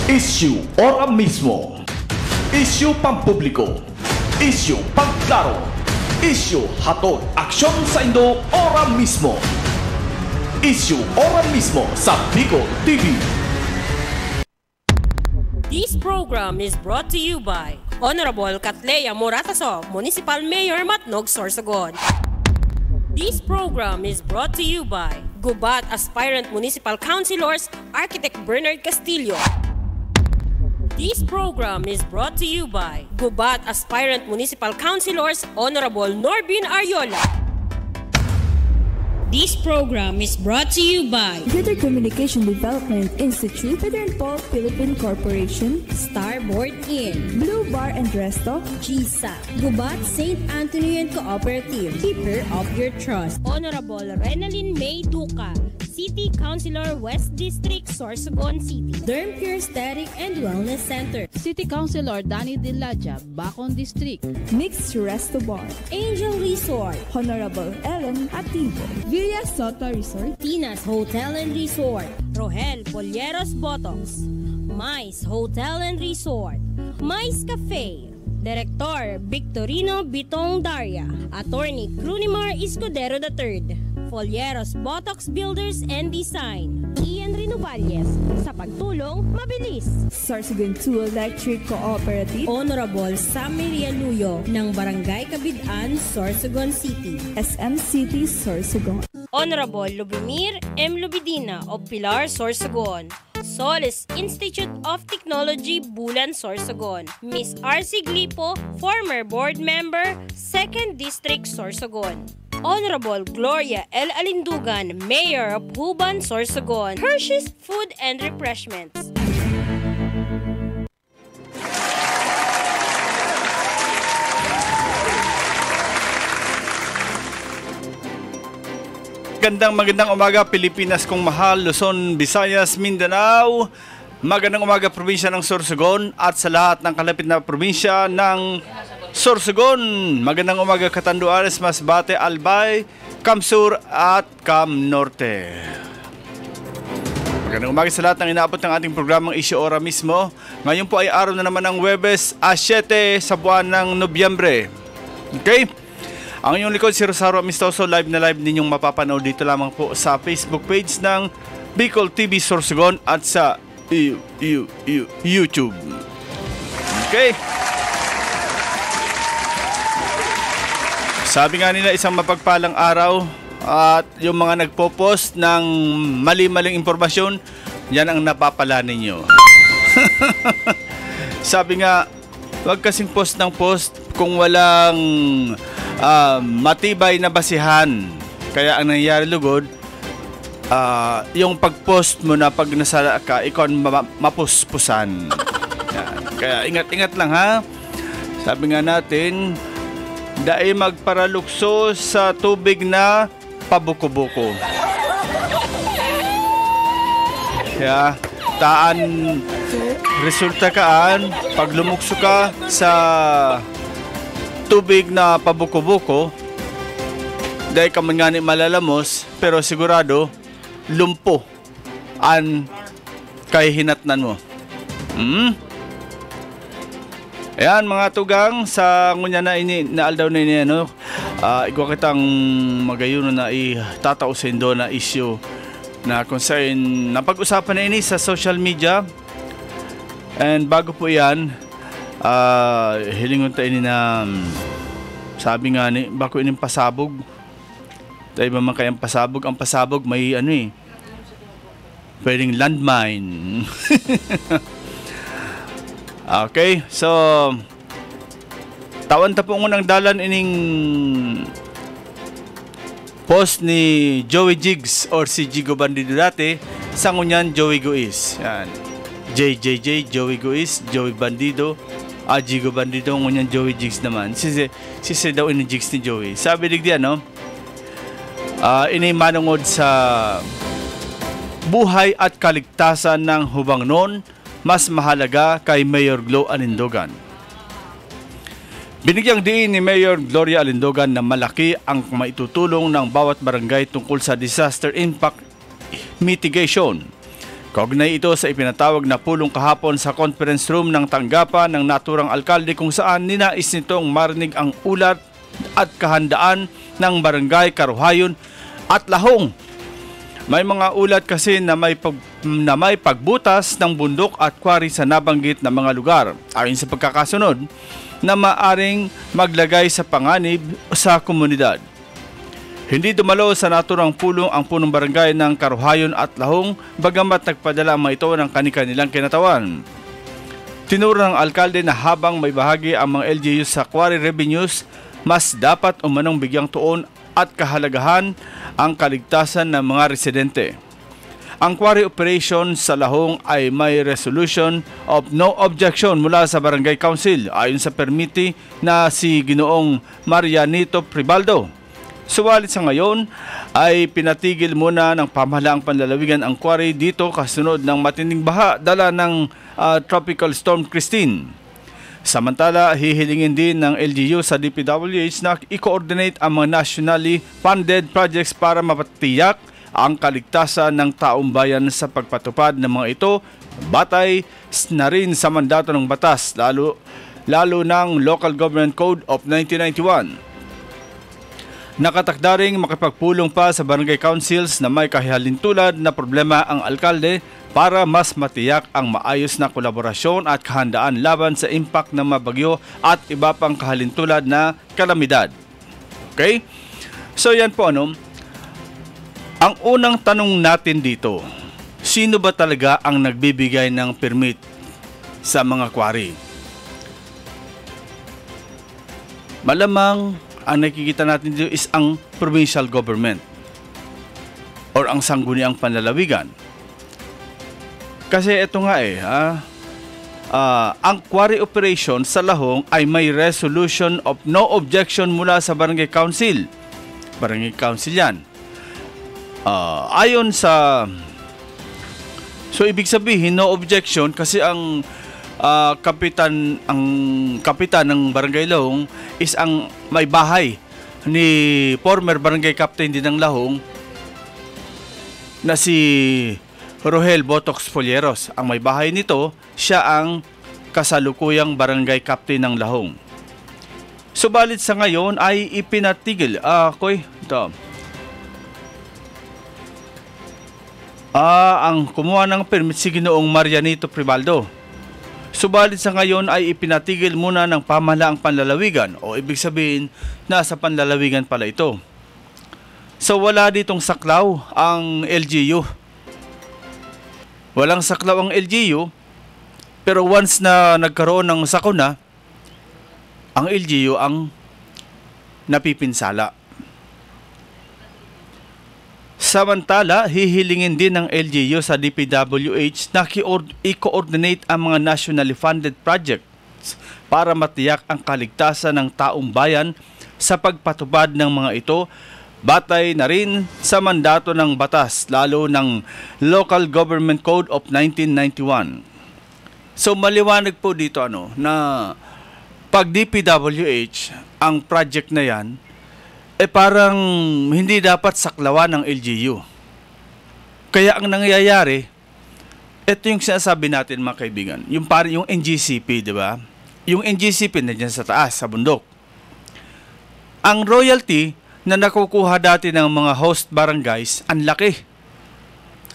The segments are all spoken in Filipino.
Issue ora mismo. Issue pampubliko. Issue pagklaro. Issue hatod aksyon sa Indo ora mismo. Issue ora mismo sa Bicol TV. This program is brought to you by Honorable Katleya Morataso, Municipal Mayor Matnog, Sorsogon. This program is brought to you by Gubat Aspirant Municipal Councilors, Architect Bernard Castillo. This program is brought to you by Gubat Aspirant Municipal Councilors, Honorable Norbin Ariola. This program is brought to you by Greater Communication Development Institute, Federal Paul Philippine Corporation, Starboard Inn, Blue Bar and Resto, GSA, Gubat St. Anthony and Cooperative, Keeper of Your Trust, Honorable Renalyn May Duca, City Councilor, West District, Sorsogon City, Derm Pure Aesthetic and Wellness Center, City Councilor Danny Dilaja, Bacon District, Mixed Resto Bar, Angel Resort, Honorable Ellen Ativo, Villa Soto Resort, Tina's Hotel and Resort, Rohel Polleros Botox, Mais Hotel and Resort, Mais Cafe, Director Victorino Bitong Daria, Attorney Crunimar Escudero III, Folleros Botox Builders and Design, Ian Renovalles, sa pagtulong mabilis. Sorsogon 2 Electric Cooperative, Honorable Sammy Rialuyo ng Barangay Kabidaan, Sorsogon City, SM City, Sorsogon, Honorable Lubimir M. Lubidina of Pilar, Sorsogon, Solis Institute of Technology, Bulan, Sorsogon, Miss R.C. Glipo, former board member, 2nd District, Sorsogon, Honorable Gloria L. Alindugan, Mayor of Huban, Sorsogon, Hershey's Food and Refreshments. Magandang umaga Pilipinas kong mahal, Luzon, Visayas, Mindanao. Magandang umaga probinsya ng Sorsogon at sa lahat ng kalapit na probinsya ng Sorsogon. Magandang umaga Catanduanes, Masbate, Albay, Camsur at Cam Norte. Magandang umaga sa lahat ng inaabot ng ating programang Issue Ora mismo. Ngayon po ay araw na naman ng Huwebes, 7 sa buwan ng Nobyembre. Okay? Ang inyong likod si Rosario Amistoso, live na live ninyong mapapanood dito lamang po sa Facebook page ng Bicol TV Sorsogon at sa YouTube. Okay? Sabi nga nila isang mapagpalang araw at yung mga nagpo-post ng mali-maling impormasyon, yan ang napapala ninyo. Sabi nga, wag kasing post ng post kung walang matibay na basihan. Kaya ang nangyayari lugod, yung pag-post mo na pag nasala ka, ikaw mapuspusan. Yan. Kaya ingat-ingat lang ha. Sabi nga natin, dai magparalukso sa tubig na pabuko-buko. Kaya taan resulta kaan pag lumukso ka sa tubig na pabuko-buko, dahil ka man nga ni malalamos, pero sigurado lumpo an kay hinatnan mo. Ayan mga tugang, sa ngunya na ini naaldaw na ini ano, igwa kitang magayuno na itatausin do na issue na concern na pag-usapan na ini sa social media. And bago po yan, hilingon tayo ni na sabi nga ni bako ining pasabog tayo ba man kayang pasabog. Ang pasabog may ano pwedeng landmine. Okay, so tawan ta po ngunang dalan ining post ni Joey Jigs or si Jigo Bandido dati sa ngunyan Joey Guis. Yan, JJJ Joey Guis, Joey Bandido, Jigo Bandido, ngunyan Joey Jigs naman. Sisi daw ini Jigs ni Joey. Sabi digdiyan no, ini manungod sa buhay at kaligtasan ng hubang noon, mas mahalaga kay Mayor Glo Alindugan. Binigyang diin ni Mayor Gloria Alindugan na malaki ang maitutulong ng bawat barangay tungkol sa disaster impact mitigation Kaugnay ito sa ipinatawag na pulong kahapon sa conference room ng tanggapan ng naturang alkalde kung saan ninais nitong marinig ang ulat at kahandaan ng barangay Karuhayon at Lahong. May mga ulat kasi na may pagbutas ng bundok at quarry sa nabanggit na mga lugar. Ayon sa pagkakasunod na maaring maglagay sa panganib sa komunidad. Hindi dumalo sa naturang pulong ang punong barangay ng Karuhayon at Lahong bagamat nagpadala ang mga ito ng kani-kanilang kinatawan. Tinuro ng alkalde na habang may bahagi ang mga LGU sa quarry revenues, mas dapat umanong bigyang tuon at kahalagahan ang kaligtasan ng mga residente. Ang quarry operation sa Lahong ay may resolution of no objection mula sa Barangay Council ayon sa permiti na si Ginoong Marianito Pribaldo. Subalit sa ngayon ay pinatigil muna ng pamahalaang panlalawigan ang quarry dito kasunod ng matinding baha dala ng Tropical Storm Christine. Samantala, hihilingin din ng LGU sa DPWH na i-coordinate ang mga nationally funded projects para mapatiyak ang kaligtasan ng taong bayan sa pagpatupad ng mga ito, batay na rin sa mandato ng batas, lalo ng Local Government Code of 1991. Nakatakda ring makipagpulong pa sa barangay councils na may kahihalintulad na problema ang alkalde para mas matiyak ang maayos na kolaborasyon at kahandaan laban sa impact ng mabagyo at iba pang kahalintulad na kalamidad. Okay? So yan po ano. Ang unang tanong natin dito, sino ba talaga ang nagbibigay ng permit sa mga quarry? Malamang ang nakikita natin dito is ang provincial government or ang sangguniang panlalawigan. Kasi ito nga ang quarry operation sa Lahong ay may resolution of no objection mula sa Barangay Council. Barangay Council yan. Ayon sa... So ibig sabihin no objection kasi ang kapitan ng Barangay Lahong is ang may bahay ni former barangay captain din ng Lahong na si Rohel Botox Folleros. Ang may bahay nito, siya ang kasalukuyang barangay captain ng Lahong. Subalit sa ngayon ay ipinatigil. Ang kumuha ng permit si Ginoong Marianito Pribaldo. Subalit sa ngayon ay ipinatigil muna ng pamahalaang panlalawigan o ibig sabihin nasa panlalawigan pala ito. So wala ditong saklaw ang LGU. Walang saklaw ang LGU pero once na nagkaroon ng sakuna, ang LGU ang napipinsala. Samantala, hihilingin din ng LGU sa DPWH na i-coordinate ang mga nationally funded projects para matiyak ang kaligtasan ng taong bayan sa pagpatupad ng mga ito, batay na rin sa mandato ng batas, lalo ng Local Government Code of 1991. So maliwanag po dito na pag DPWH, ang project na yan, parang hindi dapat saklawan ng LGU. Kaya ang nangyayari, ito yung sinasabi natin mga kaibigan, yung NGCP, di ba? Yung NGCP na dyan sa taas, sa bundok. Ang royalty na nakukuha dati ng mga host barangays, ang laki.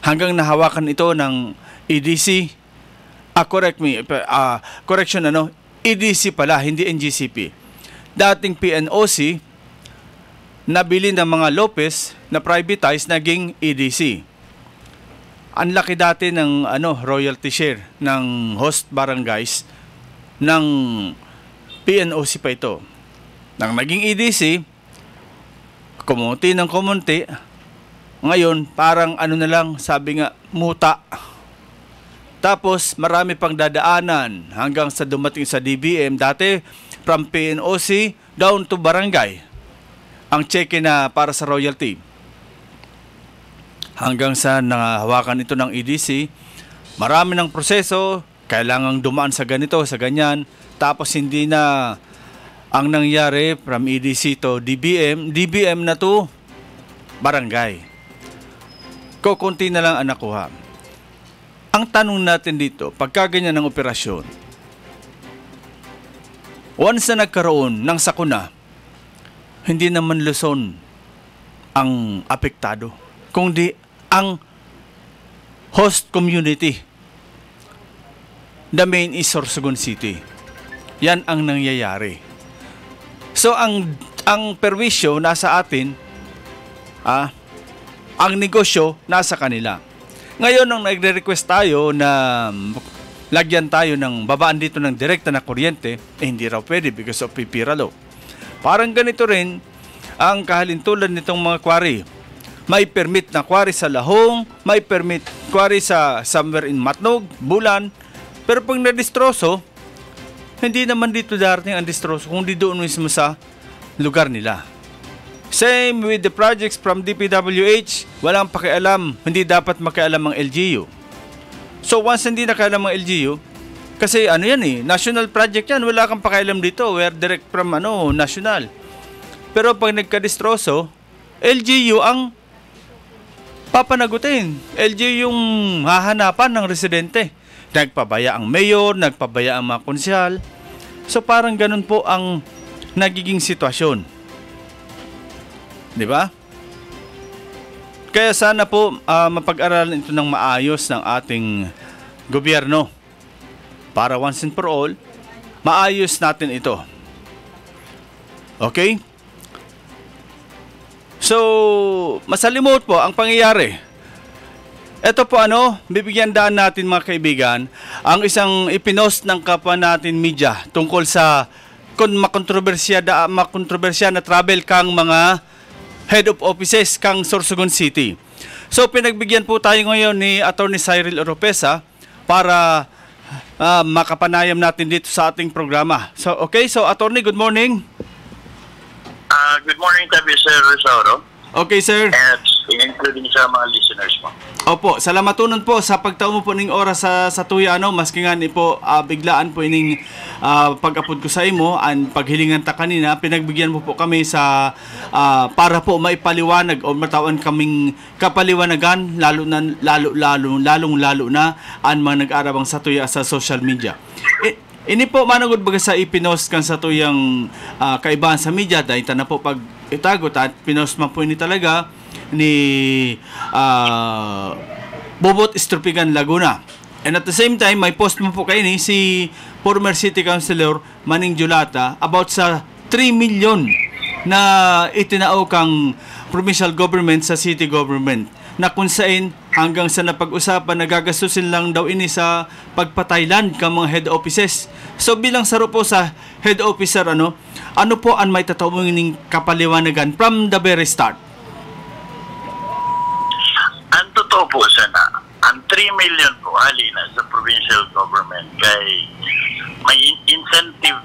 Hanggang nahawakan ito ng EDC, EDC pala, hindi NGCP. Dating PNOC, nabili ng mga Lopez na privatize naging EDC. Ang laki dati ng royalty share ng host barangays ng PNOC pa ito. Nang naging EDC, kumunti ng kumunti. Ngayon, parang na lang, sabi nga, muta. Tapos, marami pang dadaanan hanggang sa dumating sa DBM. Dati, from PNOC down to barangay. Ang cheque na para sa royalty. Hanggang sa nahawakan ito ng EDC, marami ng proseso, kailangang dumaan sa ganito, sa ganyan, tapos hindi na ang nangyari from EDC to DBM na to barangay. Kukunti na lang ang nakuha. Ang tanong natin dito, pagka ganyan ng operasyon, once na nagkaroon ng sakuna, hindi naman Luzon ang apektado, kundi ang host community. The main is Sorsogon City. Yan ang nangyayari. So ang perwisyo nasa atin, ang negosyo nasa kanila. Ngayon, nung nagre-request tayo na lagyan tayo ng babaan dito ng direkta na kuryente, hindi raw pwede because of PIPIRA law. Parang ganito rin ang kahalintulan nitong mga quarry. May permit na quarry sa Lahong, may permit quarry sa somewhere in Matnog, Bulan, pero pag nadistroso, hindi naman dito darating ang distroso, kundi doon mismo sa lugar nila. Same with the projects from DPWH, walang pakialam, hindi dapat makialam ang LGU. So once hindi nakialam ang LGU, kasi ano yan national project yan, wala kang pakialam dito, we're direct from national. Pero pag nagka-distroso, LGU ang papanagutin. LGU yung hahanapan ng residente. Nagpabaya ang mayor, nagpabaya ang mga konsyal. So parang ganun po ang nagiging sitwasyon. Di ba? Kaya sana po mapag-aralan ito ng maayos ng ating gobyerno para once and for all, maayos natin ito. Okay? So, masalimot po ang pangyayari. Ito po bibigyan daan natin mga kaibigan, ang isang ipinost ng kapwa natin media tungkol sa makontrobersya na travel kang mga head of offices kang Sorsogon City. So pinagbigyan po tayo ngayon ni Attorney Cyril Oropesa para makapanayam natin dito sa ating programa. So okay, so Attorney, good morning. Good morning, Sir Rosauro. Okay, sir. And including sa mga listeners mo. Opo, salamatunan po sa pagtao mo po ning oras sa tuya maski nga ni po biglaan po ining pag-upload ko sa imo and paghilingan ta kanina, pinagbigyan mo po kami sa para po maipaliwanag o matawan kaming kapaliwanagan lalo na ang mga nag-arabang sa tuya sa social media. Ini po manugod baga sa ipinost kan sa tuyang kaibahan sa media dahil na po pag itagot at pinost man po ini talaga ni Bobot Estrupigan Laguna. And at the same time, may post mo po kayo ni si former City Councilor Manning Julata about sa 3 million na itinao kang provincial government sa city government na kung saan hanggang sa napag-usapan nagagastusin lang daw ini sa pagpataylan ka mga head offices. So bilang saro po sa head officer ano po ang may tatawagin ng kapaliwanagan from the very start? Ang totoo po sana, ang 3 million po halina sa provincial government kay may incentive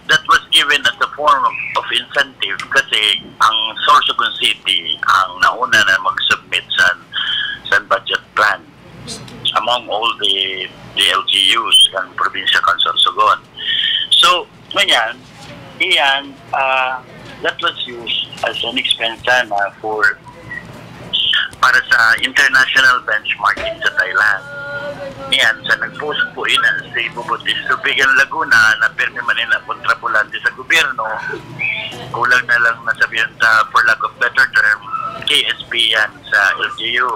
that was given as a form of incentive kasi ang Sorsogon City ang nauna na mag-submit sa budget plan among all the LGUs ng probinsya ng Sorsogon. So, ngayon, that was used as an expense para sa international benchmarking sa Thailand. Yan, sa nag-post po si Bobot Estrupigan Laguna na pirmi manila kontrapulante sa gobyerno, kulang na lang nasabihan sa, for lack of better term, KSP yan sa LGU.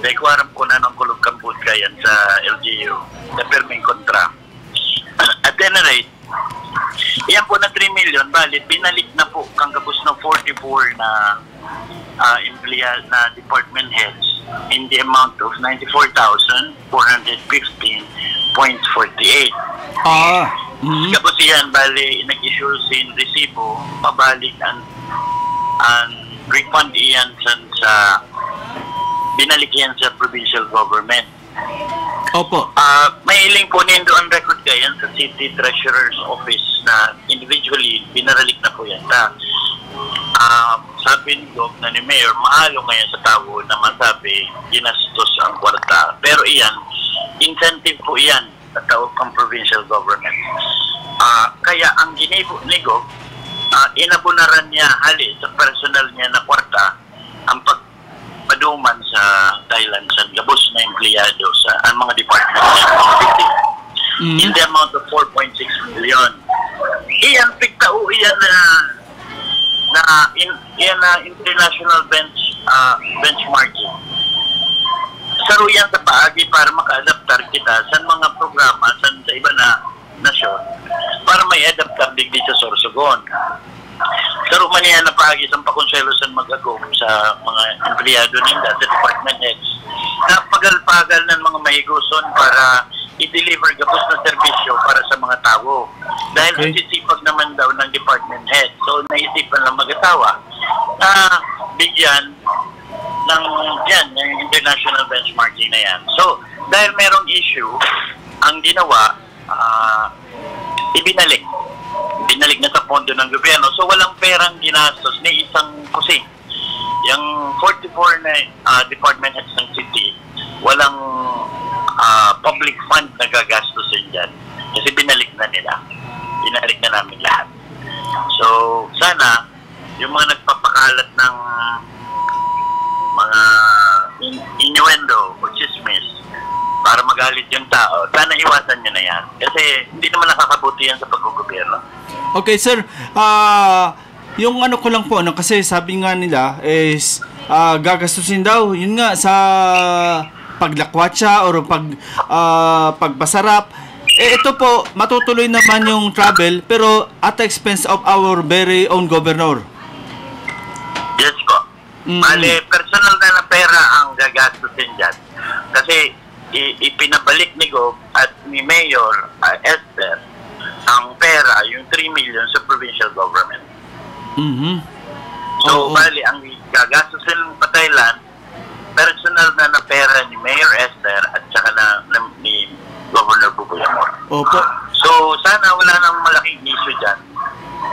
Dahil kuwaram po na ng kulog kamput kayan sa LGU na pirming kontra. At any rate, yan po na 3 million, balit binalik na po kang kapos ng 44 na empleyado na department heads in the amount of 94,415.48. Kapos yan, bali, nag-issue sin resibo, mabalik ang refund iyan sa binalik yan sa provincial government. Opo. May iling po nindo ang record kayan sa City Treasurer's Office na individually binaralik na po yan. Sabi ni Gov na ni Mayor, maalo ngayon sa tao na masabi ginastos ang kwarta. Pero iyan, incentive po iyan sa tao ng provincial government. Kaya ang ginibo ni Gov, inabunaran niya hali sa personal niya na kwarta ang pagpaduman sa Thailand sa gabos na empleyado sa ang mga amount of 4.6 million. Iyan, pigtao, iyan na international benchmarking. Saro yan sa paagi para maka-adaptar kita sa mga programa sa iba na nasyon para may adaptar digdi sa Sorsogon. Saro man yan na paagi sa pakonselo sa mag-agom sa mga empleyado nila sa department heads na pagal-pagal ng mga mahiguson para i-deliver gabos na serbisyo para sa mga tao. Dahil ang sisipag naman daw ng department head. So, naisipan lang mag-asawa na bigyan ng yung international benchmarking na yan. So, dahil merong issue, ang ginawa, ibinalik na sa pondo ng gobyerno. So, walang perang ginastos ni isang kusing. Yung 44 na department heads ng city, walang public fund na gagastusin dyan. Kasi binalik na nila. Binalik na namin lahat. So, sana, yung mga nagpapakalat ng mga innuendo o chismis para magalit yung tao, sana iwasan nyo na yan. Kasi hindi naman nakakabuti yan sa paggugobyerno. Okay, sir. Yung ano ko lang po, kasi sabi nga nila is gagastusin daw, yun nga, sa paglakwatsa or pagpasarap. Ito po, matutuloy naman yung travel pero at the expense of our very own governor. Yes po. Bale, personal na pera ang gagastusin dyan. Kasi ipinabalik ni Gob at ni Mayor Esther ang pera, yung 3 million sa provincial government. So, bale, ang gagastusin ng Thailand, personal na pera ni Mayor Esther at saka ni Governor Buboy Amor. Opo. So, sana wala nang malaking issue dyan.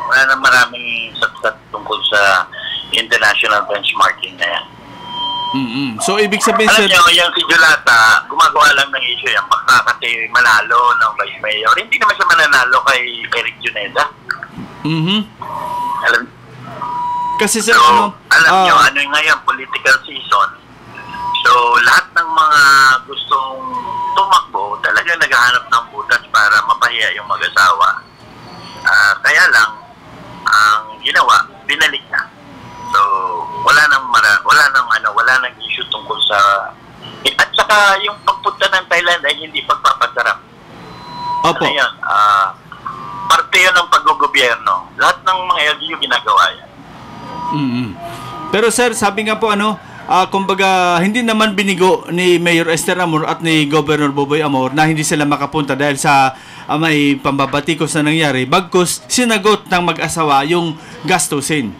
Wala nang maraming satsat tungkol sa international benchmarking na yan. So, ibig sabihin, alam nyo, yung si Julata, gumagawa lang ng issue yan. Baka kasi manalo ng Vice Mayor. Hindi naman siya mananalo kay Eric Juneda. Kasi sir, so, alam nyo, ano ngayon, political season. So, lahat ng mga gustong tumakbo, talaga naghahanap ng butas para mapahiya yung mag-asawa. Kaya lang, ang ginawa, binalik na. So, wala nang issue tungkol sa... At saka, yung pagpunta ng Thailand ay hindi pagpapasarap. Opo. Ano yan? Parte yun ng paggogobyerno. Lahat ng mga LGU ginagawa yan. Pero sir, sabi nga po kumbaga hindi naman binigo ni Mayor Esther Amor at ni Governor Buboy Amor na hindi sila makapunta dahil sa may pambabatikos na nangyari. Bagkus sinagot ng mag-asawa yung gastusin.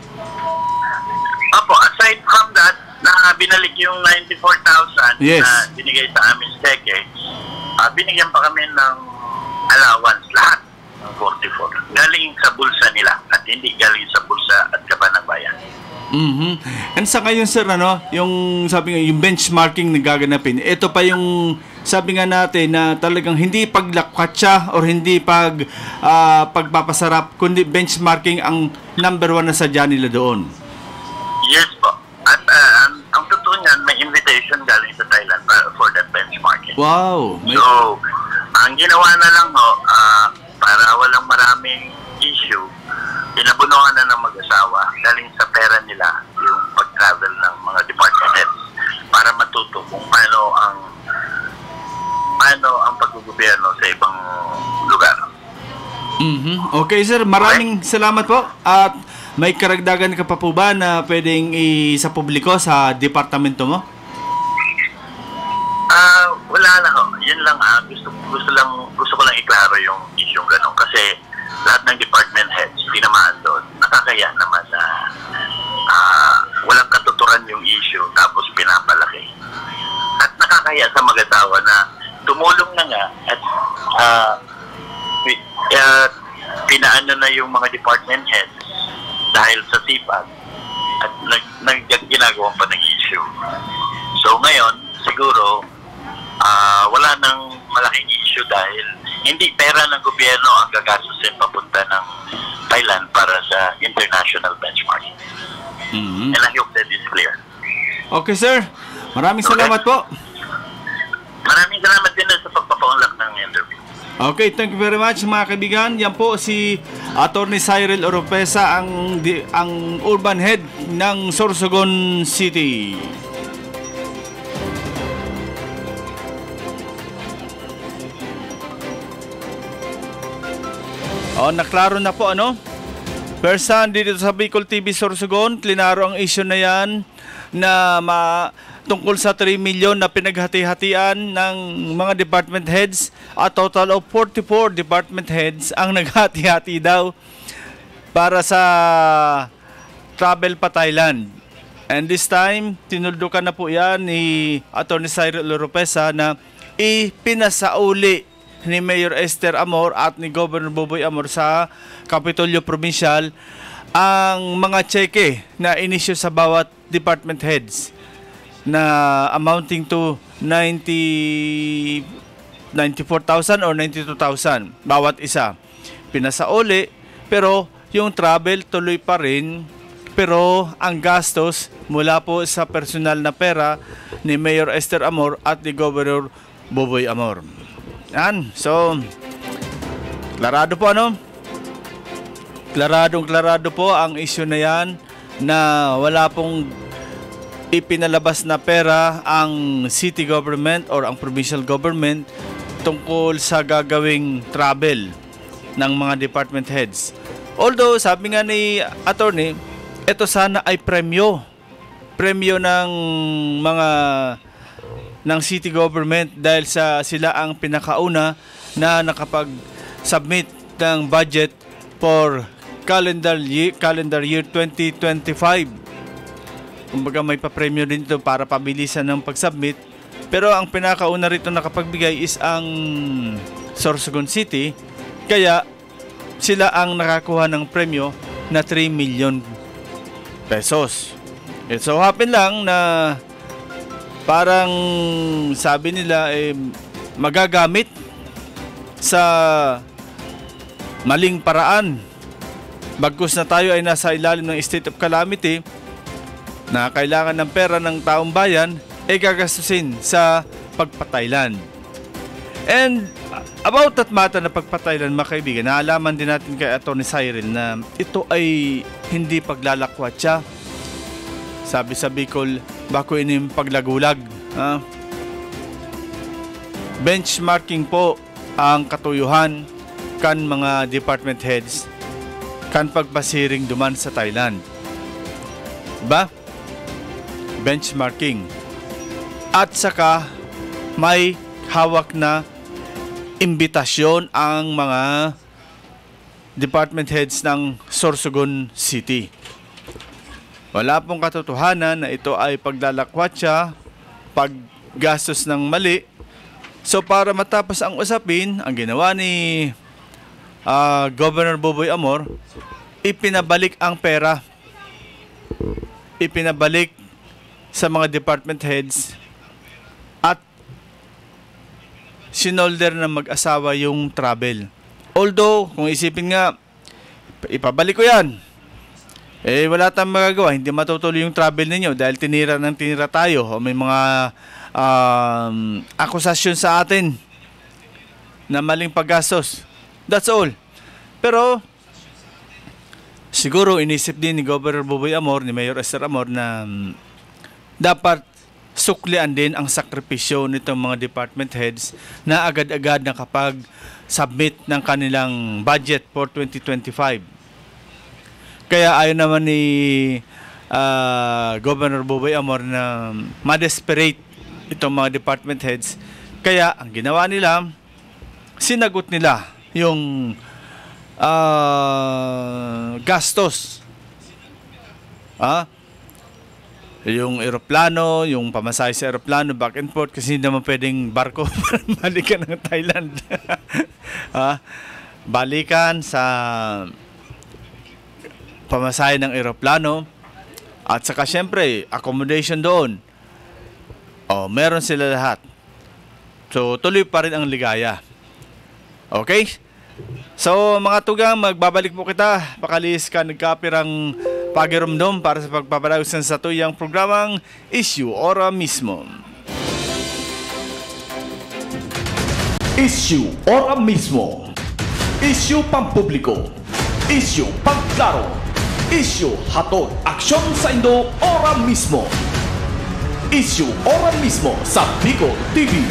Apo, aside from that, na binalik yung 94,000 yes, na binigay sa amin steke, binigyan pa kami ng allowance lahat ng 44. Galing sa bulsa nila at hindi galing sa bulsa at kaban ng bayan. And sa ngayon sir, yung sabi nga, yung benchmarking na gaganapin, ito pa yung sabi nga natin na talagang hindi paglakwatsa or hindi pagpapasarap, kundi benchmarking ang number 1 na sadya nila doon. Yes po. At ang totoo niyan, may invitation galing sa Thailand for that benchmarking. Wow. So, ang ginawa na lang para walang maraming issue, pinabunuhan na ng mag-asawa galing sa pera nila yung pag-travel ng mga department heads para matuto kung paano ang paggugobyerno sa ibang lugar. Okay sir, maraming salamat po. At may karagdagan ka pa po ba na pwedeng sa publiko sa departamento mo? Wala na ho. Yun lang gusto ko lang iklaro yung issue ganun kasi lahat ng department heads tinamaan doon. Nakakaya naman na walang katuturan yung issue tapos pinapalaki. At nakakaya sa mag-asawa na tumulong na nga at pinaano na yung mga department heads dahil sa sipag at ginagawa pa ng issue. So ngayon, siguro wala nang malaking issue dahil hindi pera ng gobyerno ang gagastusin papunta ng Thailand para sa international benchmarking. And I hope that is clear. Okay sir, maraming salamat po. Maraming salamat din sa pagpapaunlak ng interview. Okay, thank you very much mga kaibigan. Yan po si Attorney Cyril Oropesa, ang urban head ng Sorsogon City. Naklaro na po Person dito sa Bicol TV Sorsogon, klinaro ang issue na yan na tungkol sa 3 million na pinaghati-hatian ng mga department heads. A total of 44 department heads ang naghati-hati daw para sa travel pa Thailand. And this time, tinuldukan na po yan ni Atty. Cyril Oropesa na ipinasauli ni Mayor Esther Amor at ni Governor Boboy Amor sa Kapitolyo Provincial ang mga cheque na inisyu sa bawat department heads na amounting to 94,000 or 92,000 bawat isa. Pinasauli, pero yung travel tuloy pa rin, pero ang gastos mula po sa personal na pera ni Mayor Esther Amor at ni Governor Boboy Amor. Yan. So, klarado po Klaradong-klarado po ang issue na yan na wala pong ipinalabas na pera ang city government or ang provincial government tungkol sa gagawing travel ng mga department heads. Although, sabi nga ni attorney, ito sana ay premyo ng city government dahil sila ang pinakauna na nakapag-submit ng budget for calendar year 2025. Kumbaga may pa-premyo din ito para pabilisan ng pag-submit. Pero ang pinakauna rito nakapagbigay is ang Sorsogon City. Kaya sila ang nakakuha ng premyo na 3 million pesos. It so happen lang na parang sabi nila magagamit sa maling paraan. Bagkus na tayo ay nasa ilalim ng state of calamity na kailangan ng pera ng taong bayan, gagastusin sa pagpataylan. And about that matter na pagpataylan, mga kaibigan, naalaman din natin kay Atty. Cyril na ito ay hindi paglalakwatsa. Sabi sa Bicol, bako inim paglagulag. Benchmarking po ang katuyuhan kan mga department heads kan pagpasiring duman sa Thailand. Ba? Benchmarking. At saka may hawak na imbitasyon ang mga department heads ng Sorsogon City. Wala pong katotohanan na ito ay paglalakwatsa, paggastos ng mali. So para matapos ang usapin, ang ginawa ni Governor Boboy Amor, ipinabalik ang pera. Ipinabalik sa mga department heads at sinolder na mag-asawa yung travel. Although, kung isipin nga, ipabalik ko yan. Wala tayong magagawa. Hindi matutuloy yung travel ninyo dahil tinira tayo. O may mga akusasyon sa atin na maling paggastos. That's all. Pero siguro inisip din ni Governor Boboy Amor, ni Mayor Esther Amor na dapat suklian din ang sakripisyo nitong mga department heads na agad-agad na kapag submit ng kanilang budget for 2025. Kaya ayaw naman ni Governor Boboy Amor na ma-desperate itong mga department heads. Kaya ang ginawa nila, sinagot nila yung gastos. Yung eroplano, yung pamasahe sa eroplano, back and forth, kasi hindi naman pwedeng barko balikan ng Thailand. Balikan sa pamasahe ng eroplano at saka syempre accommodation doon. Meron sila lahat. So tuloy pa rin ang ligaya. Okay? So mga tugang, magbabalik po kita. Pakalis ka nagkapirang pagirumdom para sa pagpapalagsan sa tuyang programang Issue Ora Mismo. Issue ora mismo. Issue pampubliko. Issue pangklaro. Issue hatod aksyon sa Indo ora mismo. Issue ora mismo sa Bicol TV.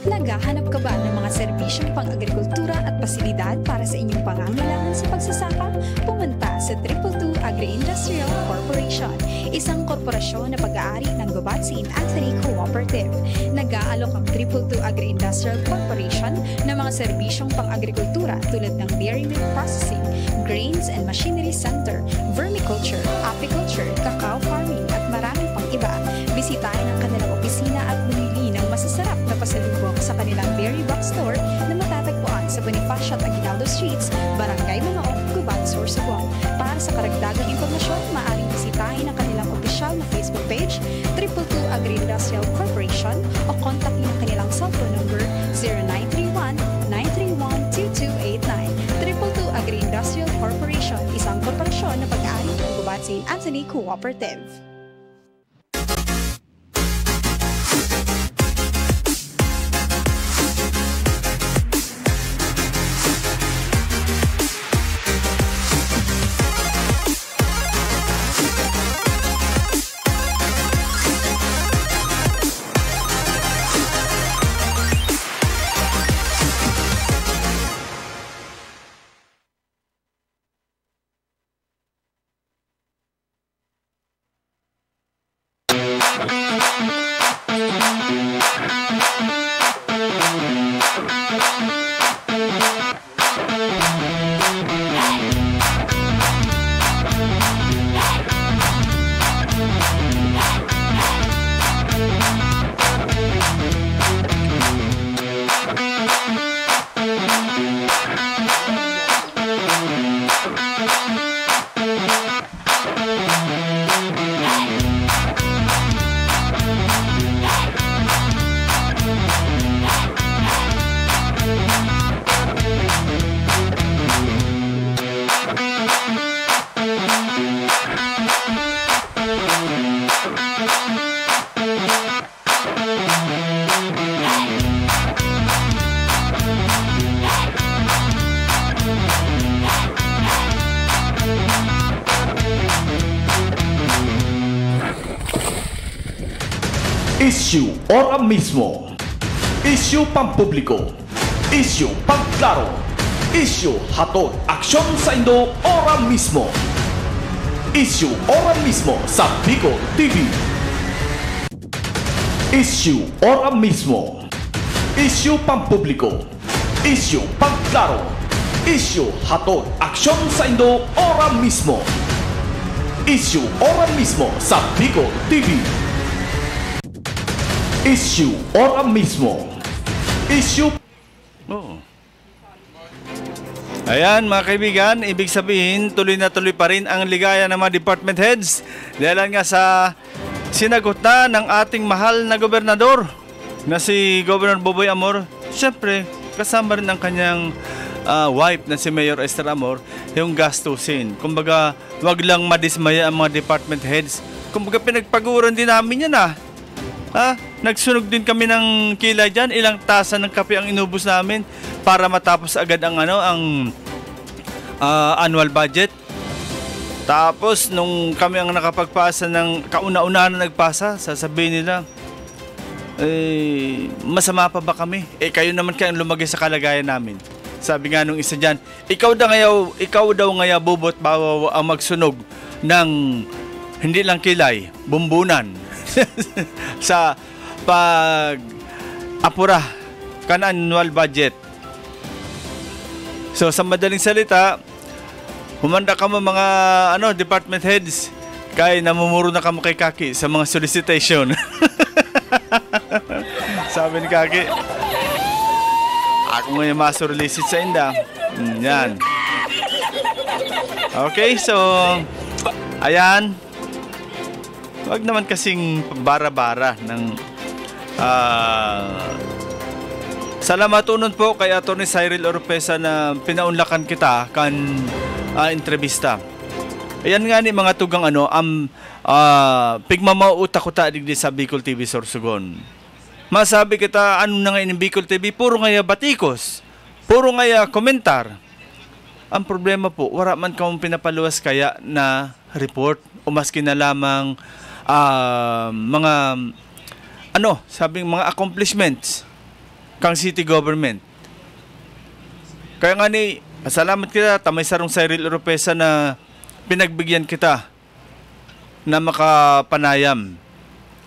Naghahanap ka ba ng mga serbisyong pang-agrikultura at pasilidad para sa inyong pangangailangan sa pagsasaka? Pumunta sa 222 Agri-Industrial Corporation, isang korporasyon na pag-aari ng Gubat St. Anthony Cooperative. Nag-aalok ang 222 Agri-Industrial Corporation ng mga serbisyong pang-agrikultura tulad ng dairy milk processing, grains and machinery center, vermiculture, apiculture, cacao farming at maraming pang iba. Bisitahin ang kanilang opisina at bumili ng masasarap na pasalubong sa kanilang Berry Box Store na matatagpuan sa Bonifacio at Aguinaldo Streets, Barangay Manaoc, Gubat, Sorsogon. Para sa karagdagang impormasyon, maaaring bisitahin ang kanilang opisyal na Facebook page, 222 Agri-Industrial Corporation, o kontakin ang kanilang cellphone number 0931-931-2289. 222 Agri-Industrial Corporation, isang korporasyon na pag-aari ng Gubat St. Anthony Cooperative. Issue ora mismo. Issue pampubliko. Issue pangklaro. Issue hatod aksyon sa Indo ora mismo. Issue ora mismo sa Bicol TV. Issue ora mismo. Issue pampubliko. Issue pangklaro. Issue hatod aksyon sa Indo ora mismo. Issue ora mismo sa Bicol TV. Issue ora mismo. Issue. Oh. Ayan mga kaibigan, ibig sabihin tuloy na tuloy pa rin ang ligaya ng mga department heads dahil nga sa sinagot na ng ating mahal na gobernador na si Governor Boboy Amor. Siyempre kasama rin ang kanyang wife na si Mayor Esther Amor yung gastusin. Kumbaga wag lang madismaya ang mga department heads. Kumbaga pinagpaguran din namin yan nagsunog din kami ng kilay dyan. Ilang tasa ng kape ang inubos namin para matapos agad ang annual budget. Tapos nung kami ang nakapagpasa ng kauna-una na nagpasa, sasabihin nila, masama pa ba kami? Kayo naman kayang lumagay sa kalagayan namin. Sabi nga nung isa dyan, ikaw daw ngaya bubot bawa ang magsunog ng hindi lang kilay, bumbunan sa pag-apura kan annual budget. So sa madaling salita, humanda ka mo mga department heads kaya namumuro na kamo kay Kaki sa mga solicitation. Sabi ni Kaki, ako ngayon masurlisit sa inda. Yan. Okay, so ayan. Wag naman kasing bara-bara ng salamatunon po kay Atty. Cyril Oropesa na pinaunlakan kita kan entrevista. Ayan nga ni mga tugang pigmamauta ko ta digdi sa Bicol TV Sorsogon. Masabi kita na nga in Bicol TV, puro nga batikos, puro nga komentar. Ang problema po, wala man kang pinapaluwas kaya na report o maski na lamang mga mga accomplishments kang city government. Kaya nga ni, salamat kita, tamay sarong Cyril Oropesa na pinagbigyan kita na makapanayam.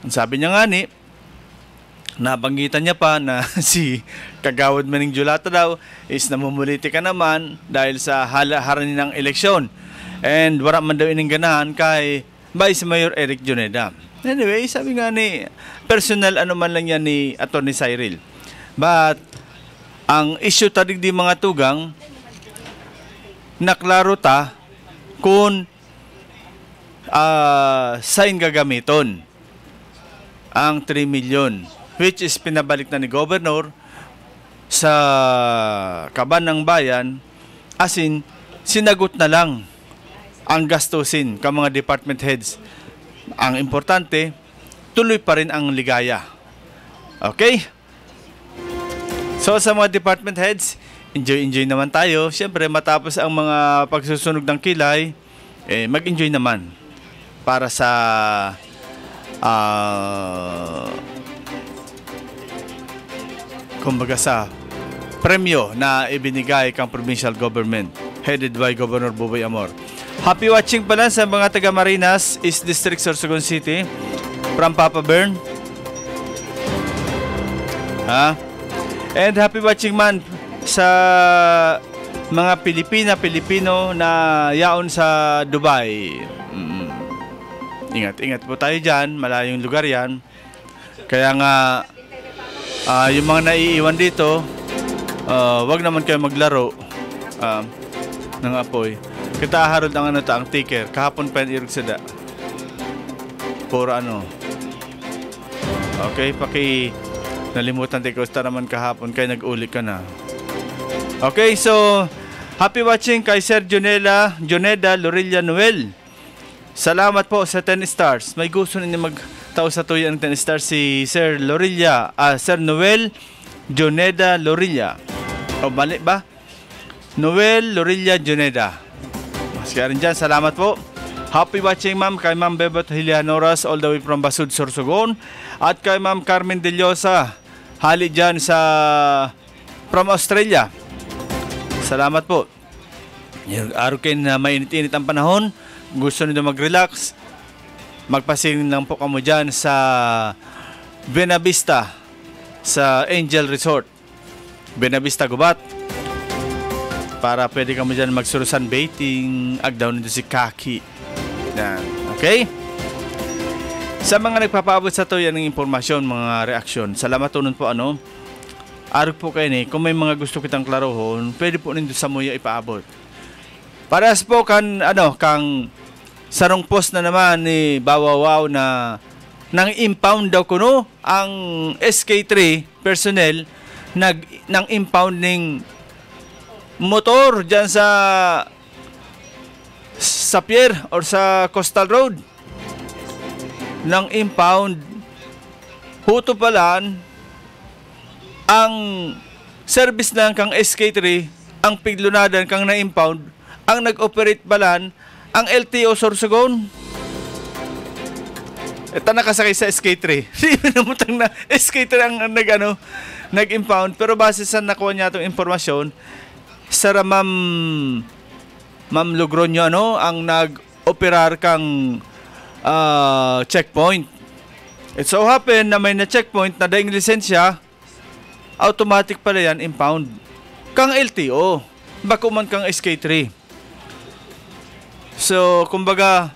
Ang sabi niya nga ni, nabanggitan niya pa na si Kagawad Manning Julata daw is namumuliti ka naman dahil sa halaharan ng eleksyon. And wala man daw iningganahan kay Vice Mayor Eric Juneda. Anyway, sabi nga ni, personal man lang yan ni Atty. Cyril. But, ang issue tadig di mga tugang, naklaro ta kung saan gagamiton ang 3 million which is pinabalik na ni Governor sa kaban ng bayan, as in, sinagot na lang ang gastusin ka mga department heads. Ang importante, tuloy pa rin ang ligaya. Okay? So sa mga department heads, enjoy naman tayo. Siyempre, matapos ang mga pagsusunog ng kilay, mag-enjoy naman para sa kumbaga sa premyo na ibinigay kang provincial government headed by Governor Buboy Amor. Happy watching pala sa mga taga Marinas, East District, Sorsogon City, from Papa Bern. And happy watching man sa mga Pilipino na yaon sa Dubai. Ingat po tayo dyan, malayong lugar yan. Kaya nga, yung mga naiiwan dito, wag naman kayo maglaro ng apoy. Kita harod ang ang ticker. Kahapon pa yung irog sada. Puro Okay, nalimutan tayo. Kusta naman kahapon kaya nag-uli ka na. Okay, so happy watching kay Sir Juneda Lorilla Noel. Salamat po sa 10 stars. May gusto ninyo magtao sa tuyo ng 10 stars si Sir Lorilla, Sir Noel Juneda Lorilla. O mali ba? Noel Lorilla Juneda. Kaya rin dyan, salamat po. Happy watching ma'am kay Ma'am Bebot Hilianoras all the way from Basud, Sorsogon. At kay Ma'am Carmen Deliosa, hali dyan from Australia. Salamat po. Yung araw kayo na mainit-init ang panahon, gusto nyo mag-relax, magpasingin lang po kamo dyan sa Buena Vista, sa Angel Resort, Buena Vista, Gubat. Para pwede kamo dyan magsurusan baiting, agdaw nito si Kaki. Yan. Okay? Sa mga nagpapaabot sa to, yan ang impormasyon, mga reaksyon. Salamat tunon po Arog po kayo kung may mga gusto kitang klarohon, pwede po nito sa muya ipaabot. Parehas po kang sarong post na naman ni Bawawaw na nang impound daw kuno ang SK3 personnel nang impounding motor dyan sa pier or sa Coastal Road. Nang impound, huto palan ang service lang kang SK3, ang piglunadan kang na-impound, ang nag-operate palan ang LTO Sorsogon. Ito nakasakay sa SK3. Hindi namutang na SK3 ang nag-impound. Pero base sa nakuha niya itong informasyon, Sara Ma'am Logronyo ang nag-operar kang checkpoint. It so happen na may na-checkpoint na daing lisensya, automatic pala yan impound. Kang LTO, bako man kang SK3. So, kumbaga,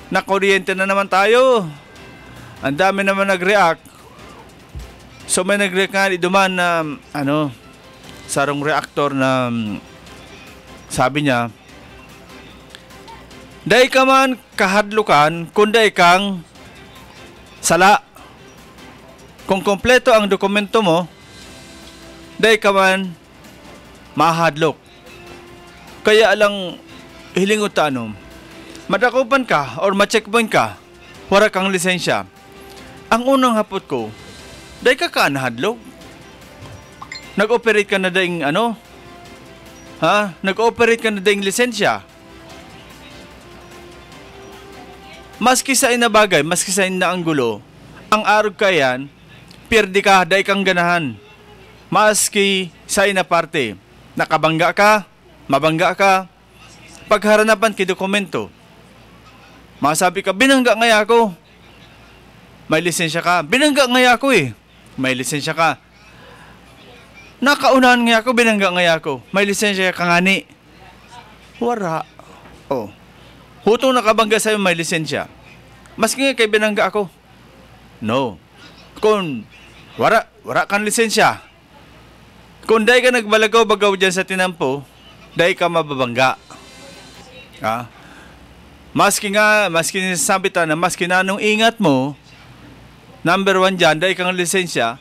nakuryente na naman tayo. Ang dami naman nag-react. So, may nag-react nga duman na, sarong reactor na sabi niya, day ka man kahadlukan, kunday kang sala. Kung kompleto ang dokumento mo, day ka man mahadlok. Kaya alang hilingot madakupan ka or ma-checkpoint ka, wala kang lisensya. Ang unang hapot ko, day ka nahadlok. Nag-operate ka na daing Nag-operate ka na daing lisensya. Maski sa ina bagay, maski sa ina ang gulo, ang arog ka yan, pirdi ka, day kang ganahan. Maski sa ina parte, nakabangga ka, mabangga ka, pagharanapan ki dokumento. Masabi ka, binangga ngaya ako. May lisensya ka. Binangga ngaya ako May lisensya ka. Nakaunahan ngaya ako, binangga ngaya ako. May lisensya ka ngani. Wara. Hutong nakabangga sa'yo, may lisensya. Maski nga kay binangga ako. No. Kung wara kang lisensya. Kung day ka nagbalagaw-bagaw dyan sa tinampo, day ka mababangga. Maski nasasabi ta na maski na nung ingat mo, number 1 dyan, day kang lisensya,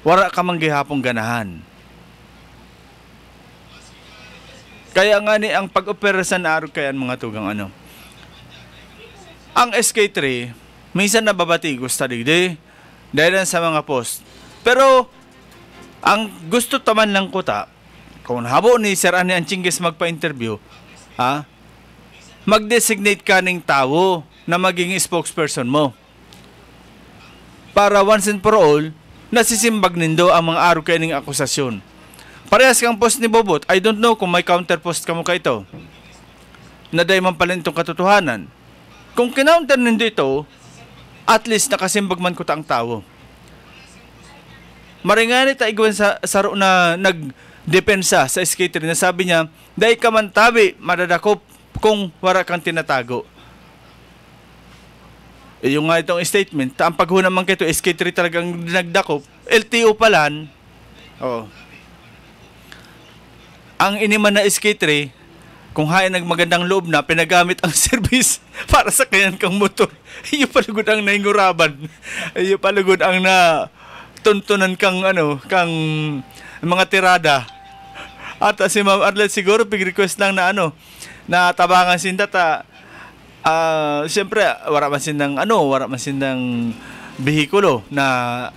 wara ka manggihapong ganahan. Kaya nga ni ang pag-operasan na araw kayan mga tugang Ang SK3, minsan nababati gusto digdi dahil sa mga post. Pero, ang gusto taman lang ko kung habo ni Sir Ani Anchingges magpa-interview, mag-designate ka ng tao na maging spokesperson mo. Para once and for all, nasisimbag nindo ang mga araw kayo ng akusasyon. Parehas kang post ni Bobot, I don't know kung may counter post ka mo ito. Naday man pala itong katotohanan. Kung kinounter nindo ito, at least nakasimbag man ko ang tao. Maringani ta igwan sa saro na nagdepensa sa SK3 na sabi niya, day ka man tabi, madadakop kung wala kang tinatago. Yung nga itong statement, ang paghuna man kayo, SK3 talagang nagdakop, LTO palan, ang iniman na SK3, kung hayan nagmagandang loob na, pinagamit ang service para sa kayan kang motor. Iyo palugod ang nainguraban. Iyo palugod ang na tuntunan kang mga tirada. At si Ma'am Arlet siguro pig-request lang na na tabangan sinda siyempre wala man sindang behikulo na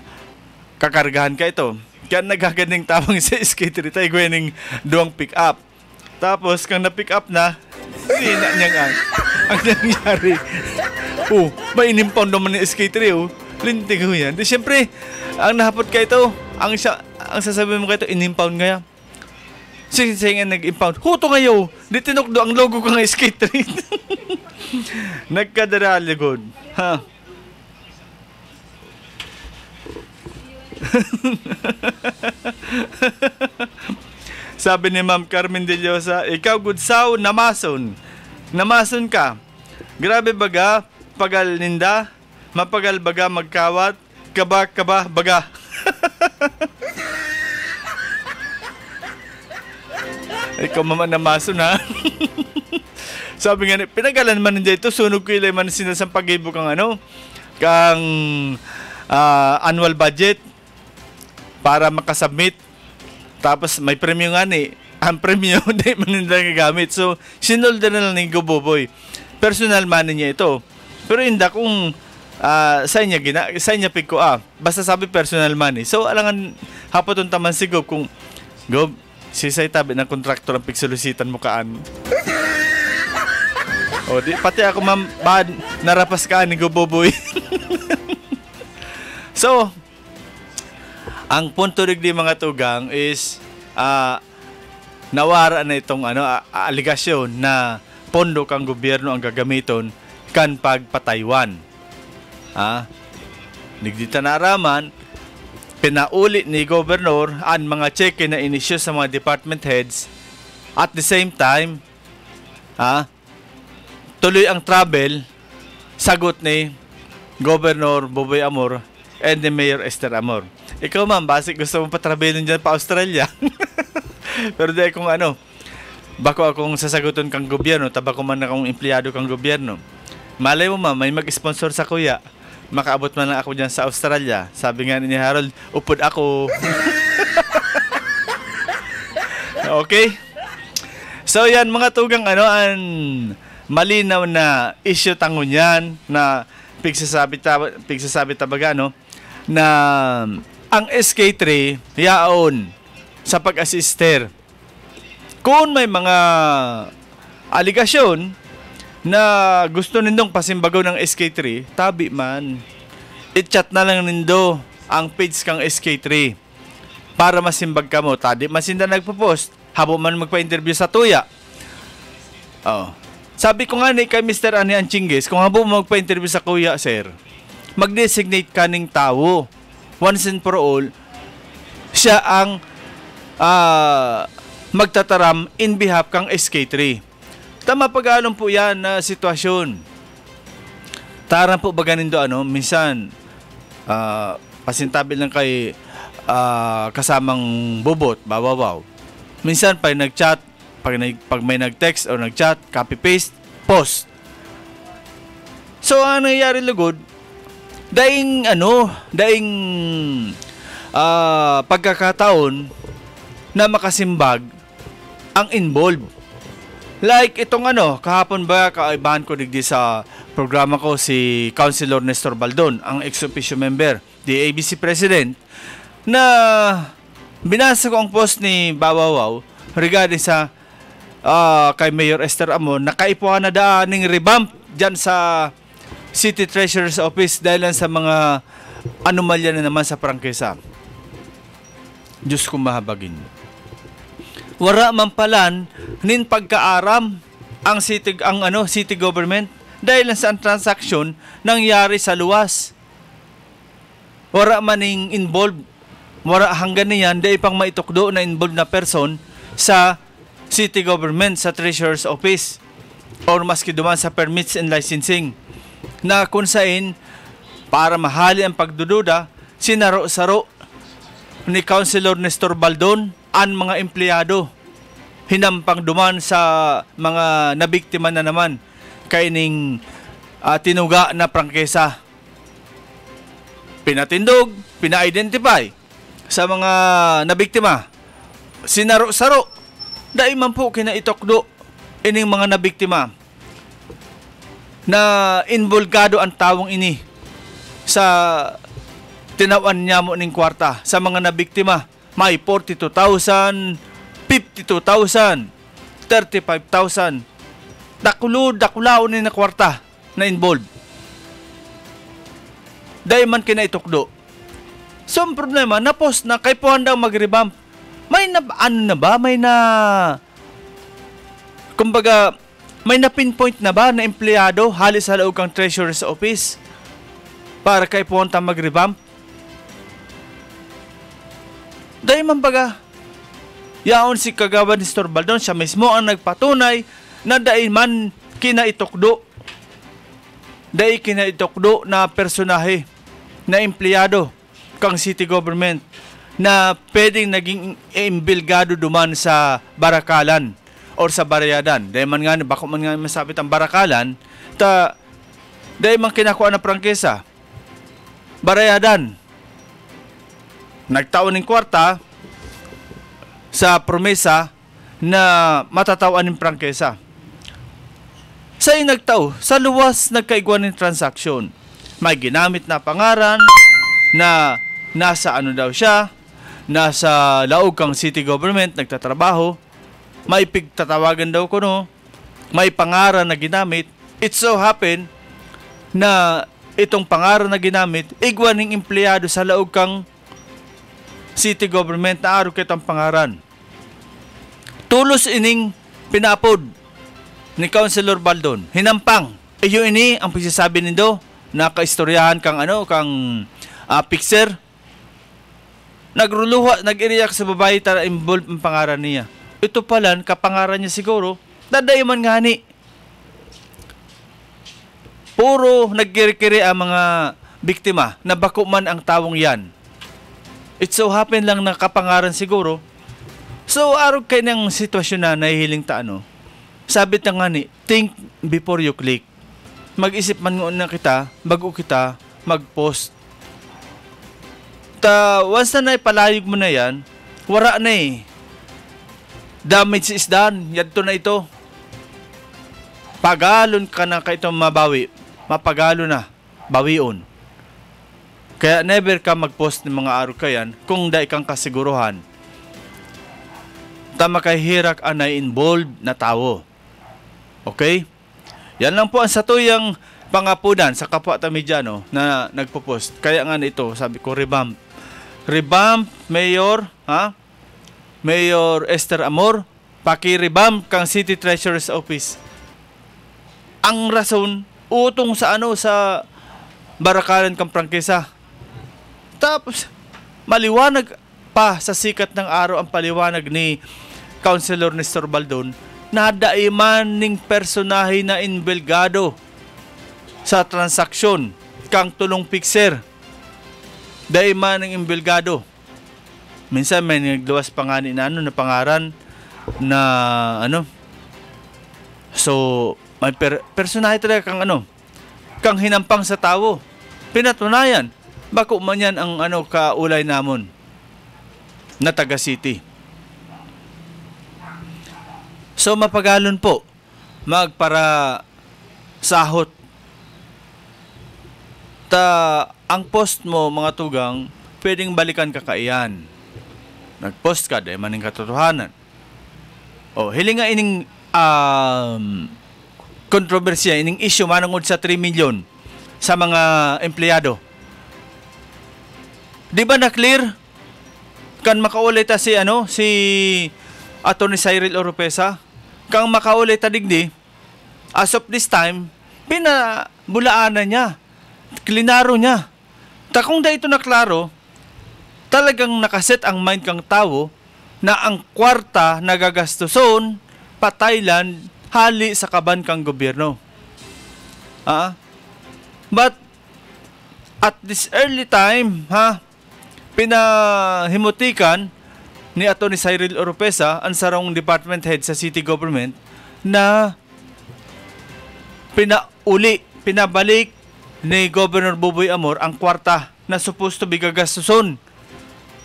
kakargahan ka ito. Kaya nagkaganing tabang sa SK3 tayo gawin duwang pick up. Tapos kang na-pick up na, sina niya ang nangyari. May inimpound naman ng SK3 lintig ho yan. Di siyempre, ang nahapot ka ito, ang sasabihin mo ka ito, inimpound nga. Sige nga nag-impound. Huto ngayon, di tinukdo ang logo ko ng SK3. Nagkadaraligod. Sabi ni Ma'am Carmen de Llosa, ikaw gudsaw, namason. Namason ka. Grabe baga, pagal ninda, mapagal baga magkawat, kaba baga. Ikaw mama namason ha. Sabi nga, pinagalan man ninda ito, sunog ko ilay man sinasampag-ibo kang kang annual budget para makasubmit. Tapos may premium nga ang premium hindi man nila gagamit. So, sinolda na lang ng Guboboy. Personal money niya ito. Pero hindi kung sa inya pick ko basta sabi personal money. So, alangan hapoton taman si Gob kung Gob, si say tabi ng kontraktor ang pigsolusitan mo kaan. O, di, pati ako ma'am, narapas ka ni Guboboy. So, ang punto rin di mga tugang is nawara na itong aligasyon na pondo kang gobyerno ang gagamiton kan pagpataywan. Nigdita na araman, pinauli ni Governor ang mga cheque na inisyu sa mga department heads. At the same time, tuloy ang travel, sagot ni Governor Boboy Amor and the Mayor Esther Amor. Ikaw ma'am, basic gusto mong patravelin dyan pa Australia. Pero di kung bako akong sasagutin kang gobyerno, tabako man akong empleyado kang gobyerno. Malay mo ma'am, may mag-sponsor sa kuya. Makaabot man lang ako dyan sa Australia. Sabi nga ni Harold, upod ako. Okay? So yan mga tugang ang malinaw na issue tangon yan na pigsasabi tabaga na ang SK3 yaon sa pag-assister. Kung may mga aligasyon na gusto nindong pasimbagaw ng SK3, tabi man. I-chat na lang nindo ang page kang SK3 para masimbag ka mo. Tadi masinda nagpo-post, habo man magpa-interview sa tuya. Sabi ko nga kay Mr. Ani Anchingis, kung habo mo magpa-interview sa kuya, sir, mag-designate ka ng tao. Once and for all, siya ang magtataram in behalf kang SK3. Tama pag-along po yan na sitwasyon. Taran po ba ganindo minsan pasintabi lang kay kasamang bubot, bawawaw. Minsan pag nag-chat, pag may nag-text o nag-chat, copy-paste, post. So ang nangyayari lugod, daing pagkakataon na makasimbag ang involved. Like itong kahapon ba kaibahan ko digdi sa programa ko si Councilor Nestor Baldon, ang ex-officio member, the ABC President, na binasa ko ang post ni Bawawaw regarding sa kay Mayor Esther Amor, nakaipuhan na daaning revamp dyan sa City Treasurer's Office dahil lang sa mga anomalya na naman sa prangkesa. Diyos ko mahabagin. Wara man palan nin pagkaaram ang city government dahil sa transaksyon nangyari sa luwas. Wara maning involved. Wara hanggang niyan dahil pang maitukdo na involved na person sa city government, sa treasurer's office or maski duman sa permits and licensing na kung saan para mahali ang pagdududa, sinaro-saro ni Councilor Nestor Baldon ang mga empleyado. Hinampang duman sa mga nabiktima na naman kaining tinuga na prangkesa. Pinatindog, pina-identify sa mga nabiktima. Sinaro-saro. Dahil man po kinaitukdo ining mga nabiktima na involgado ang tawong ini sa tinawan niya mo ning kwarta sa mga nabiktima. May 42,000, 52,000, 35,000. Dakulao ni na kwarta na involved. Dahil man kinaitukdo. So, ang problema, na-post na kay po daw mag-revamp. May na-pinpoint na ba na empleyado halis sa loob kang treasurer's office para kay po mag-revamp? Dahil man baga, yaon si Kagawan Nestor Baldon, siya mismo ang nagpatunay na dahil man kinaitukdo. Dahil kinaitukdo na personahe, na empleyado kang city government na pwedeng naging imbilgado duman sa barakalan or sa barayadan. Dahil man nga, bako man nga masabit ang barakalan, dahil man kinakuha na prangkesa, barayadan, nagtaon ng kwarta sa promesa na matatawan ng prangkesa. Sa nagtao, sa luwas nagkaiguan ng transaksyon. May ginamit na pangaran na nasa daw siya, nasa laog kang city government, nagtatrabaho, may pigtatawagan daw ko may pangaran na ginamit it so happen na itong pangaran na ginamit, igwan ng empleyado sa laog kang city government na aro kitang pangaran. Tulos ining pinapod ni Councilor Baldon. Hinampang. Iyo ini ang pagsasabi nindo na kaistoryahan kang fixer. Nagruluha, nag-iriyak sa babae tara involved ang pangaran niya. Ito pala, kapangaran niya siguro, dadayman nga ni. Puro nagkiri-kiri ang mga biktima na bako man ang tawong yan. It so happen lang na kapangaran siguro. So, araw kayo ng sitwasyon na nahihiling ta sabi ta nga ni, think before you click. Mag-isip man na kita, bago kita mag-post. Once na naipalayog mo na yan, wara na eh. Damage is done. Yadto na ito. Pagalon ka na kaitong mabawi. Mapagalo na. Bawion. Kaya never ka mag-post ng mga araw kayan kung da ikang kasiguruhan. Tama kay hirak anay involved na tao. Okay? Yan lang po ang satuyang pangapunan sa kapwa Tamidyano na nagpo-post. Kaya nga ito, sabi ko, revamp, Mayor, Mayor Esther Amor, paki-revamp kang City Treasurer's Office. Ang rason, utong sa sa barakaran kang prangkisa. Tapos, maliwanag pa sa sikat ng araw ang paliwanag ni Councilor Nestor Baldon na daiman ning personahe na inbelgado sa transaksyon kang tulong fixer. Daiman ng imbelgado. Minsan may nagluwas pa nga na na pangaran na So, may personahe talaga kang kang hinampang sa tao. Pinatunayan. Bako man yan ang kaulay namon na taga city. So, mapagalon po. Magpara sahot. Ang post mo, mga tugang, pwedeng balikan ka kaiyan. Nag-post ka, dahil maning katotohanan. O, hiling nga ining kontrobersya, ining issue manungod sa 3 million sa mga empleyado. Di ba na-clear? Kan makaulit si Atty. Cyril Oropesa, kang makaulit digdi, as of this time, pinabulaanan niya. Klinaro niya. Kung da ito naklaro, talagang nakaset ang mind kang tao na ang kwarta nagagastuson pa Thailand hali sa kaban kang gobyerno. But at this early time, pinahimutikan ni Atty. Cyril Oropesa ang sarong department head sa city government na pinabalik ni Governor Buboy Amor ang kwarta na supposed to be gagastuson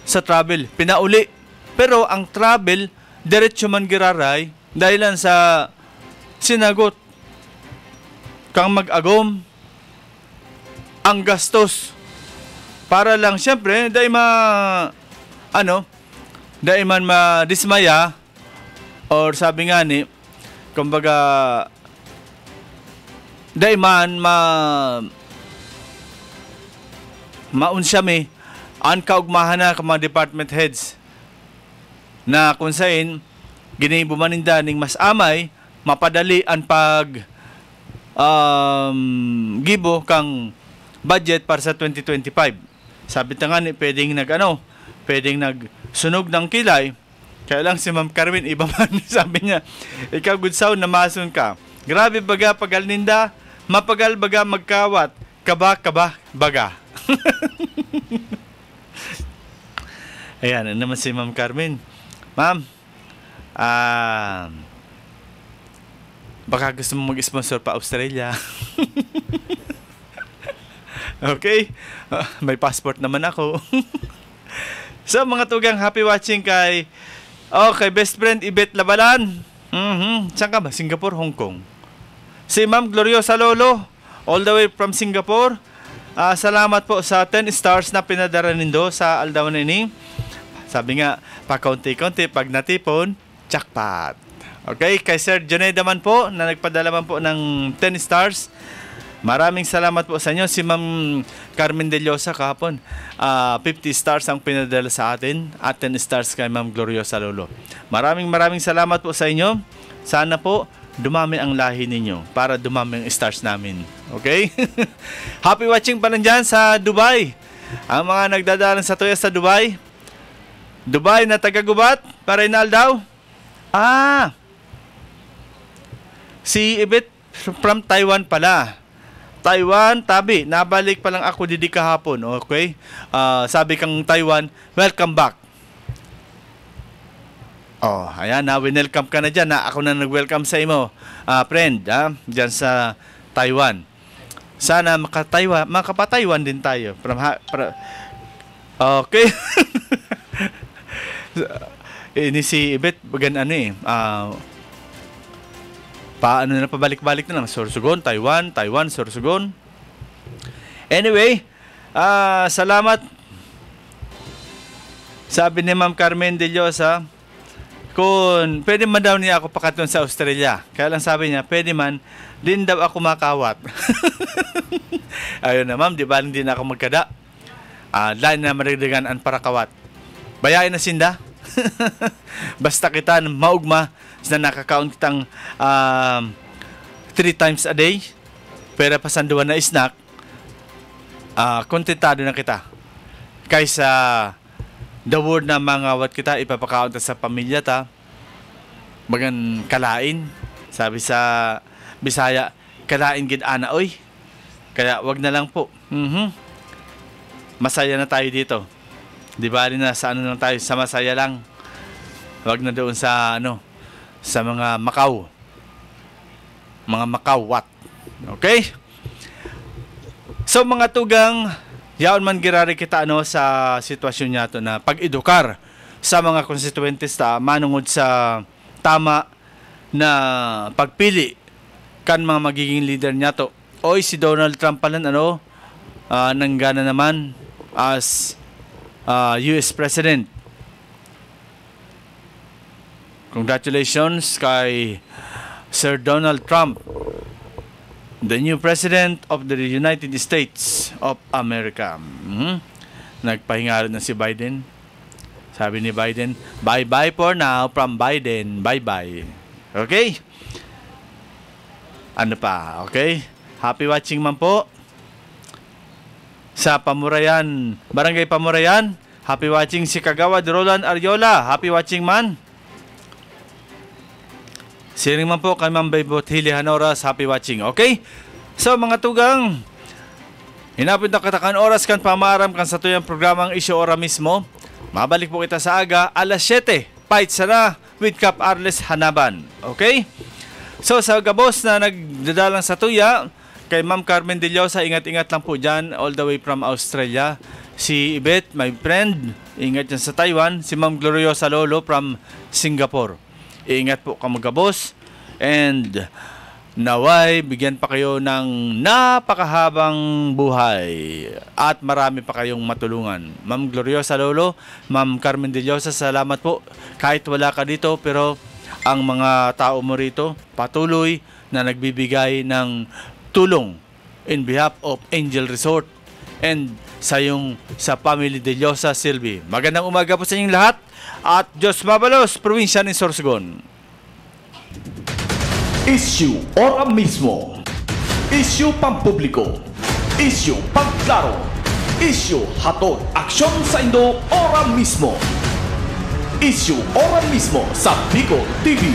sa travel. Pinauli. Pero ang travel, diretso man giraray dahilan sa sinagot kang mag-agom ang gastos. Para lang, siyempre, dahil man madismaya or sabi nga ni, kumbaga, dahil man maunsya ang kaugmahan na ka mga department heads na kung saan ginibumaninda ning mas amay mapadali ang pag gibo kang budget para sa 2025. Sabi ta nga ni pwedeng nagsunog ng kilay. Kaya lang si Ma'am Carmen iba man sabi niya, ikaw good sound na masun ka. Grabe baga pagalninda, mapagal baga magkawat, kaba baga. Ayan, naman si Ma'am Carmen. Ma'am, baka gusto mo mag-sponsor pa Australia. Okay? May passport naman ako. So, mga tugang, happy watching kay best friend Ibet Labalan. Saan ka ba? Singapore, Hong Kong. Si Ma'am Gloriosa Lolo, all the way from Singapore. Salamat po sa 10 stars na pinadara nindo sa Aldaw Nini. Sabi nga, pa konti-konti pag natipon, jackpot. Okay, kay Sir Joneda man po na nagpadala man po ng 10 stars. Maraming salamat po sa inyo. Si Ma'am Carmen De Llosa kahapon, 50 stars ang pinadala sa atin at 10 stars kay Ma'am Gloriosa Lolo. Maraming salamat po sa inyo. Sana po dumami ang lahi ninyo para dumami ang stars namin. Okay? Happy watching pa lang dyan sa Dubai. Ang mga nagdadalang sa tuya sa Dubai. Dubai na taga-Gubat, Parinal daw. Si Ibit from Taiwan pala. Taiwan, tabi. Nabalik pa lang ako didi kahapon. Okay? Sabi kang Taiwan, welcome back. Ayan na, welcome ka na dyan. Ako na nag-welcome sa imo. Friend, dyan sa Taiwan. Sana makapa-Taiwan din tayo. Okay. Ini si Ibit, bagan paano na pabalik-balik na lang. Sorsogon, Taiwan, Sorsogon. Anyway, salamat. Sabi ni Ma'am Carmen De Llosa, kung pwede man daw niya ako pakaton sa Australia. Kaya lang sabi niya, pwede man, din daw ako makawat. Ayun na ma'am, di ba hindi na ako magkada? Lain na marigdagan ang parakawat. Bayain na sinda. Basta kita maugma na nakaka-count kitang 3 times a day, pero pasanduan na snack, kontentado na kita. Kaysa the word na mga wat kita ipapakaunta sa pamilya ta, bagan kalain. Sabi sa Bisaya, kalain gid ana oy. Kaya wag na lang po. Masaya na tayo dito. Di ba rin na sa ano lang tayo, sa masaya lang. Wag na doon sa sa mga Macau. Mga Macauwat. Okay? So mga tugang, yaon man girari kita sa sitwasyon niya to na pag-edukar sa mga constituentes ta manungod sa tama na pagpili kan mga magiging leader niya to. Oy, si Donald Trump pala nanggana naman as US President. Congratulations kay Sir Donald Trump, the new President of the United States of America. Nagpahinga na si Biden. Sabi ni Biden, bye-bye for now from Biden. Bye-bye. Okay? Ano pa? Okay? Happy watching man po. Sa Pamurayan, Barangay Pamurayan, happy watching si Kagawad Roland Ariola. Happy watching man. Siring man po kay Ma'am Baybot Hili Hanoras, happy watching. Okay? So mga tugang, hinapit na katakan oras kan pamaram kan sa tuyang programang Isyo Ora mismo. Mabalik po kita sa aga, alas 7. Fight sana with Cap Arles Hanaban. Okay? So sa gabos na nagdadalang sa tuya, kay Ma'am Carmen De Llosa, ingat-ingat lang po dyan, all the way from Australia. Si Ibet, my friend, ingat dyan sa Taiwan. Si Ma'am Gloriosa Lolo from Singapore. Ingat po kamagabos. And naway, bigyan pa kayo ng napakahabang buhay. At marami pa kayong matulungan. Ma'am Gloriosa Lolo, Ma'am Carmen De Llosa, salamat po. Kahit wala ka dito, pero ang mga tao mo rito, patuloy na nagbibigay ng tulong in behalf of Angel Resort and sa family De Llosa Silvi. Magandang umaga po sa inyong lahat at Diyos mabalos, probinsya ng Sorsogon. Isyu Ora mismo. Isyu pampubliko. Isyu pangklaro. Isyu hatod aksyon sa Indo Ora mismo. Isyu Ora mismo sa Bicol TV.